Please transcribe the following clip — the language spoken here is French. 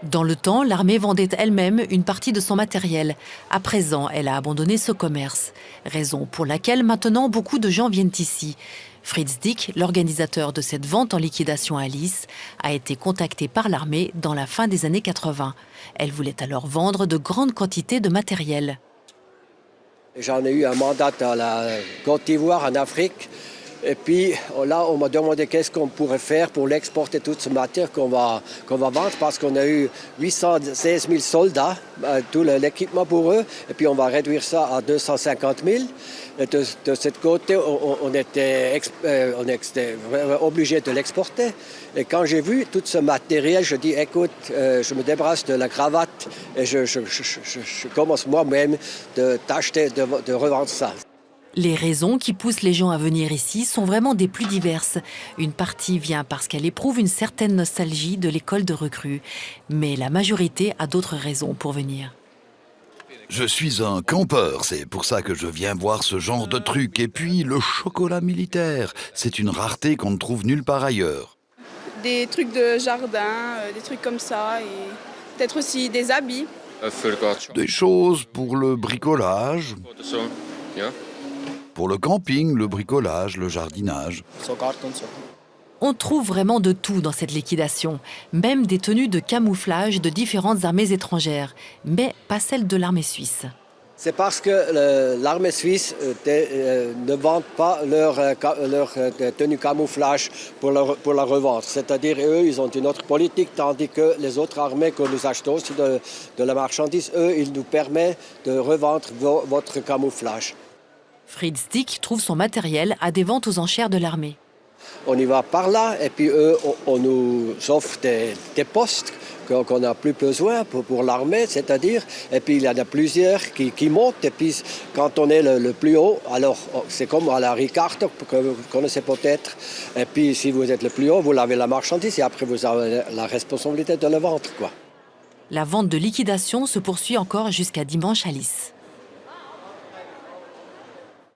Dans le temps, l'armée vendait elle-même une partie de son matériel. À présent, elle a abandonné ce commerce. Raison pour laquelle maintenant beaucoup de gens viennent ici. Fritz Dick, l'organisateur de cette vente en liquidation à Lys, a été contacté par l'armée dans la fin des années 80. Elle voulait alors vendre de grandes quantités de matériel. J'en ai eu un mandat à la Côte d'Ivoire, en Afrique. Et puis là, on m'a demandé qu'est-ce qu'on pourrait faire pour l'exporter toute ce matière qu'on va vendre, parce qu'on a eu 816 000 soldats, tout l'équipement pour eux, et puis on va réduire ça à 250 000. Et de ce côté, on était obligé de l'exporter. Et quand j'ai vu tout ce matériel, je dis, écoute, je me débarrasse de la cravate et je commence moi-même d'acheter, de revendre ça. Les raisons qui poussent les gens à venir ici sont vraiment des plus diverses. Une partie vient parce qu'elle éprouve une certaine nostalgie de l'école de recrues. Mais la majorité a d'autres raisons pour venir. Je suis un campeur, c'est pour ça que je viens voir ce genre de truc. Et puis le chocolat militaire, c'est une rareté qu'on ne trouve nulle part ailleurs. Des trucs de jardin, des trucs comme ça, et peut-être aussi des habits. Des choses pour le bricolage, pour le camping, le bricolage, le jardinage. On trouve vraiment de tout dans cette liquidation, même des tenues de camouflage de différentes armées étrangères, mais pas celles de l'armée suisse. C'est parce que l'armée suisse ne vend pas leur tenue camouflage pour la revendre. C'est-à-dire, eux, ils ont une autre politique, tandis que les autres armées que nous achetons aussi de la marchandise, eux, ils nous permettent de revendre votre camouflage. Fritz Dick trouve son matériel à des ventes aux enchères de l'armée. On y va par là, et puis eux, on nous offre des postes qu'on n'a plus besoin pour l'armée, c'est-à-dire, et puis il y en a plusieurs qui montent, et puis quand on est le plus haut, alors c'est comme à la Ricardo, que vous connaissez peut-être, et puis si vous êtes le plus haut, vous lavez la marchandise, et après vous avez la responsabilité de le vendre, quoi. La vente de liquidation se poursuit encore jusqu'à dimanche à Lys.